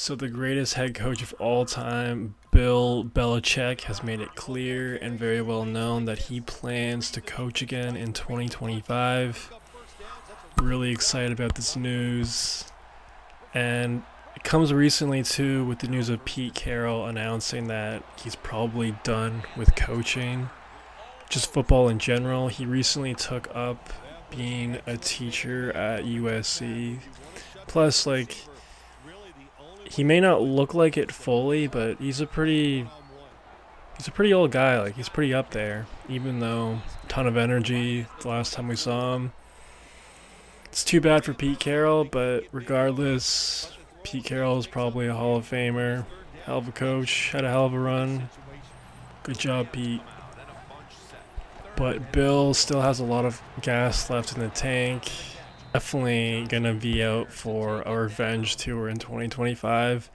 So the greatest head coach of all time, Bill Belichick, has made it clear and very well known that he plans to coach again in 2025. Really excited about this news. And it comes recently too with the news of Pete Carroll announcing that he's probably done with coaching. Just football in general. He recently took up being a teacher at USC. Plus, he may not look like it fully, but he's a pretty old guy. Like, he's pretty up there, even though a ton of energy the last time we saw him. It's too bad for Pete Carroll, but regardless, Pete Carroll is probably a Hall of Famer. Hell of a coach, had a hell of a run. Good job, Pete. But Bill still has a lot of gas left in the tank. Definitely gonna be out for a revenge tour in 2025.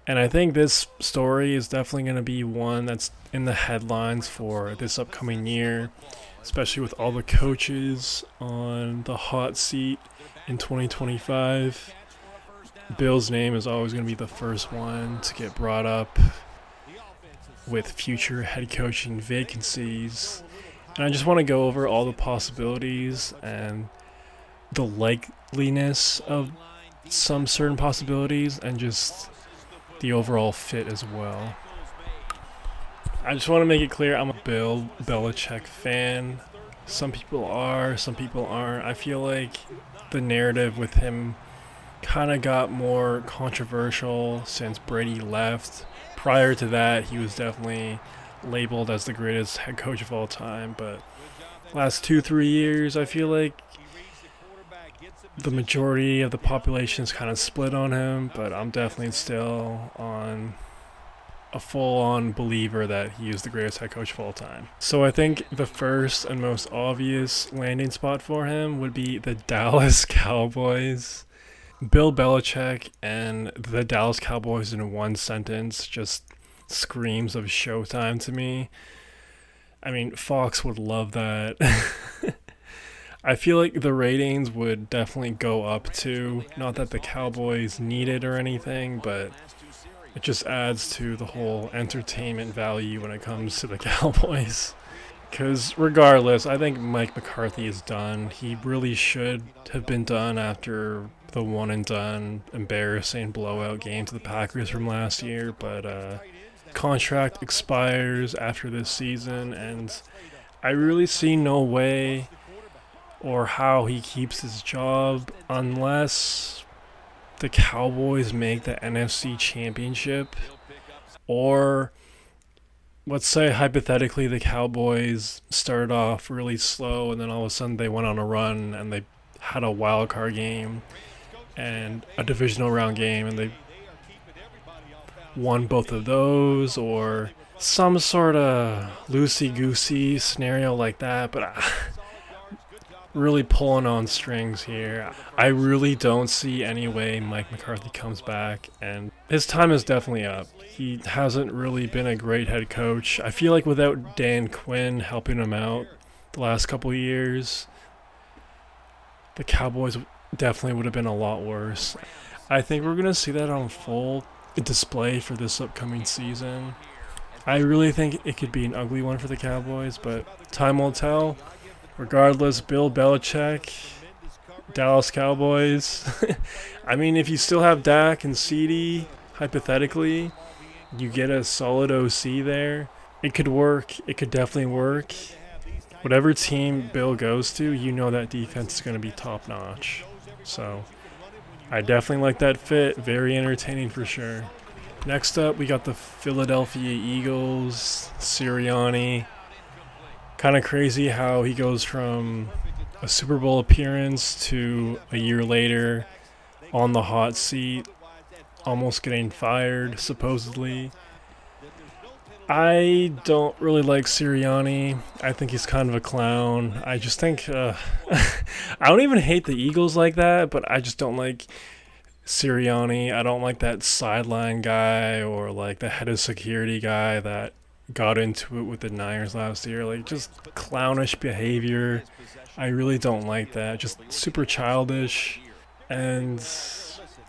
And I think this story is definitely gonna be one that's in the headlines for this upcoming year, especially with all the coaches on the hot seat in 2025. Bill's name is always going to be the first one to get brought up with future head coaching vacancies. And I just want to go over all the possibilities and the likeliness of some certain possibilities and just the overall fit as well. I just want to make it clear I'm a Bill Belichick fan. Some people are, some people aren't. I feel like the narrative with him kind of got more controversial since Brady left. Prior to that, he was definitely labeled as the greatest head coach of all time, but last 2-3 years, I feel like the majority of the population is kind of split on him, but I'm definitely still on a full-on believer that he is the greatest head coach of all time. So I think the first and most obvious landing spot for him would be the Dallas Cowboys. Bill Belichick and the Dallas Cowboys in one sentence just screams of Showtime to me. I mean, Fox would love that. I feel like the ratings would definitely go up too. Not that the Cowboys need it or anything, but it just adds to the whole entertainment value when it comes to the Cowboys. Because regardless, I think Mike McCarthy is done. He really should have been done after the one and done embarrassing blowout game to the Packers from last year. But contract expires after this season, and I really see no way or how he keeps his job unless the Cowboys make the NFC Championship, or let's say hypothetically the Cowboys started off really slow and then all of a sudden they went on a run and they had a wild card game and a divisional round game and they won both of those, or some sort of loosey-goosey scenario like that. But really pulling on strings here. I really don't see any way Mike McCarthy comes back, and his time is definitely up. He hasn't really been a great head coach. I feel like without Dan Quinn helping him out the last couple of years, the Cowboys definitely would have been a lot worse. I think we're going to see that on full display for this upcoming season. I really think it could be an ugly one for the Cowboys, but time will tell. Regardless, Bill Belichick, Dallas Cowboys. I mean, if you still have Dak and CeeDee, hypothetically, you get a solid OC there. It could work. It could definitely work. Whatever team Bill goes to, you know that defense is going to be top-notch. So I definitely like that fit. Very entertaining for sure. Next up, we got the Philadelphia Eagles, Sirianni. Kind of crazy how he goes from a Super Bowl appearance to a year later on the hot seat, almost getting fired, supposedly. I don't really like Sirianni. I think he's kind of a clown. I just think, I don't even hate the Eagles like that, but I just don't like Sirianni. I don't like that sideline guy or like the head of security guy that got into it with the Niners last year. Like, just clownish behavior. I really don't like that. Just super childish. And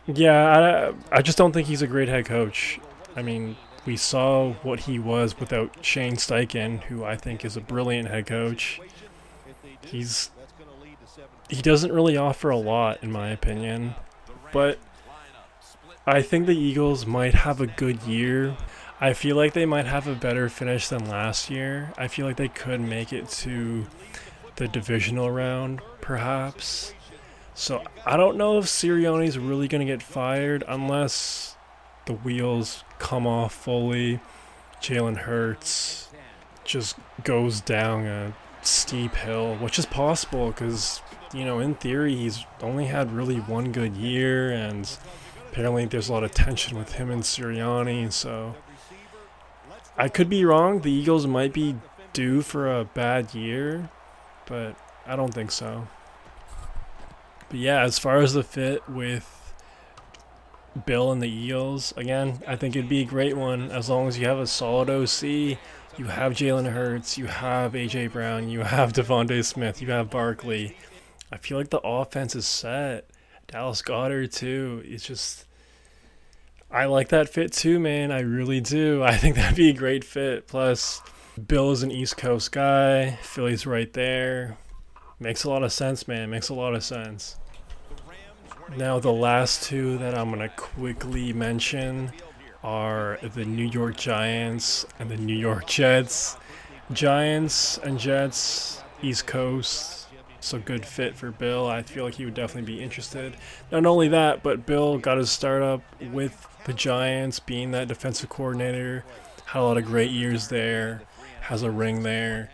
Yeah, I just don't think he's a great head coach. I mean, we saw what he was without Shane Steichen, who I think is a brilliant head coach. He's he doesn't really offer a lot, in my opinion, but I think the Eagles might have a good year. I feel like they might have a better finish than last year. I feel like they could make it to the divisional round, perhaps. So I don't know if Sirianni's really going to get fired unless the wheels come off fully. Jalen Hurts just goes down a steep hill, which is possible because, in theory, he's only had really one good year, and apparently there's a lot of tension with him and Sirianni. So I could be wrong. The Eagles might be due for a bad year, but I don't think so. But yeah, as far as the fit with Bill and the Eagles, again, I think it'd be a great one as long as you have a solid OC. You have Jalen Hurts, you have AJ Brown, you have Devontae Smith, you have Barkley. I feel like the offense is set. Dallas Goedert too. It's just, I like that fit too, man. I really do. I think that'd be a great fit. Plus, Bill is an East Coast guy. Philly's right there. Makes a lot of sense, man. Makes a lot of sense. Now, the last two that I'm going to quickly mention are the New York Giants and the New York Jets. Giants and Jets, East Coast. So good fit for Bill. I feel like he would definitely be interested. Not only that, but Bill got his start up with the Giants, being that defensive coordinator. Had a lot of great years there. Has a ring there.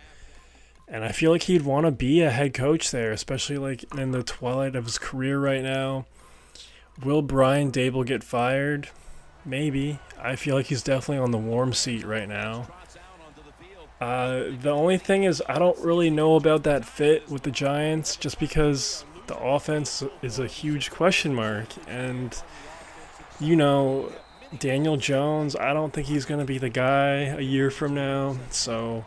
And I feel like he'd want to be a head coach there, especially like in the twilight of his career right now. Will Brian Dable get fired? Maybe. I feel like he's definitely on the warm seat right now. The only thing is I don't really know about that fit with the Giants just because the offense is a huge question mark. And, Daniel Jones, I don't think he's going to be the guy a year from now. So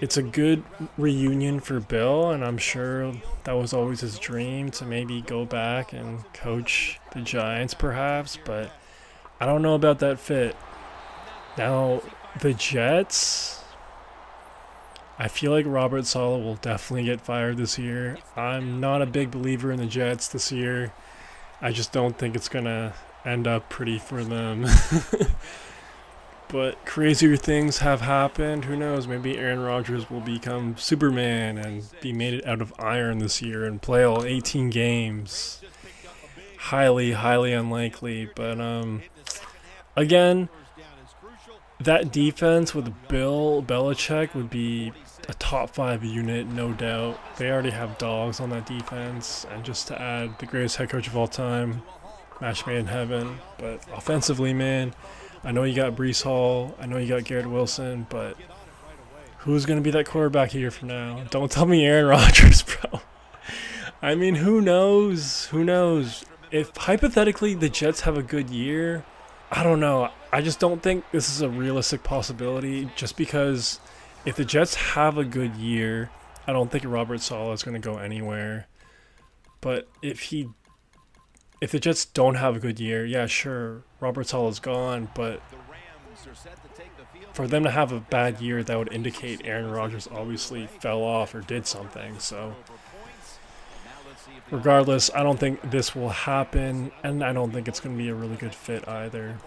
it's a good reunion for Bill, and I'm sure that was always his dream to maybe go back and coach the Giants perhaps, but I don't know about that fit. Now, the Jets, I feel like Robert Saleh will definitely get fired this year. I'm not a big believer in the Jets this year. I just don't think it's going to end up pretty for them. But crazier things have happened. Who knows? Maybe Aaron Rodgers will become Superman and be made out of iron this year and play all 18 games. Highly, highly unlikely. But again, that defense with Bill Belichick would be a top 5 unit, no doubt. They already have dogs on that defense. And just to add, the greatest head coach of all time, match made in heaven. But offensively, man, I know you got Breece Hall, I know you got Garrett Wilson, but who's going to be that quarterback a year from now? Don't tell me Aaron Rodgers, bro. I mean, who knows? Who knows? If hypothetically the Jets have a good year, I don't know. I just don't think this is a realistic possibility just because if the Jets have a good year, I don't think Robert Saleh is going to go anywhere. But if the Jets don't have a good year, yeah, sure, Robert Saleh's gone, but for them to have a bad year, that would indicate Aaron Rodgers obviously fell off or did something. So regardless, I don't think this will happen, and I don't think it's going to be a really good fit either.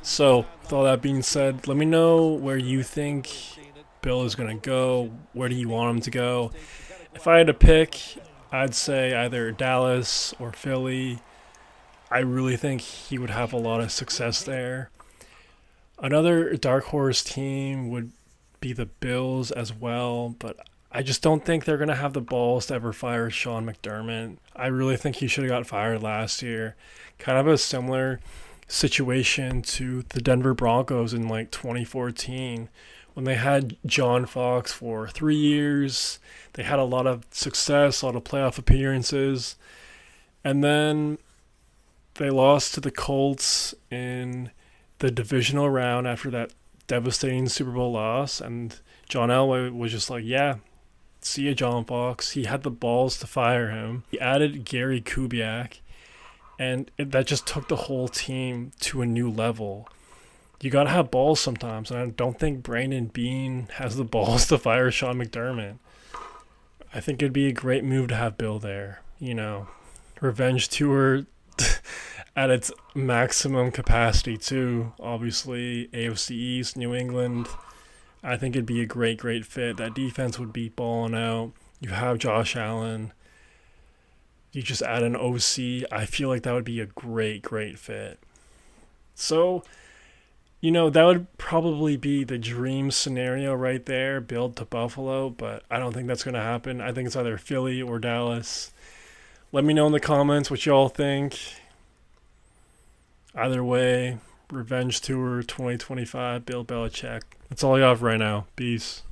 So with all that being said, let me know where you think Bill is going to go. Where do you want him to go? If I had to pick, I'd say either Dallas or Philly. I really think he would have a lot of success there. Another dark horse team would be the Bills as well, but I just don't think they're going to have the balls to ever fire Sean McDermott. I really think he should have got fired last year. Kind of a similar situation to the Denver Broncos in like 2014 when they had John Fox for 3 years. They had a lot of success, a lot of playoff appearances, and then they lost to the Colts in the divisional round after that devastating Super Bowl loss, and John Elway was just like, yeah, see ya, John Fox. He had the balls to fire him. He added Gary Kubiak, and that just took the whole team to a new level. You gotta have balls sometimes, and I don't think Brandon Bean has the balls to fire Sean McDermott. I think it'd be a great move to have Bill there. Revenge tour at its maximum capacity too. Obviously, AFC East, New England. I think it'd be a great, great fit. That defense would be balling out. You have Josh Allen. You just add an OC. I feel like that would be a great, great fit. So, that would probably be the dream scenario right there, build to Buffalo, but I don't think that's going to happen. I think it's either Philly or Dallas. Let me know in the comments what y'all think. Either way, Revenge Tour 2025, Bill Belichick. That's all I have right now. Peace.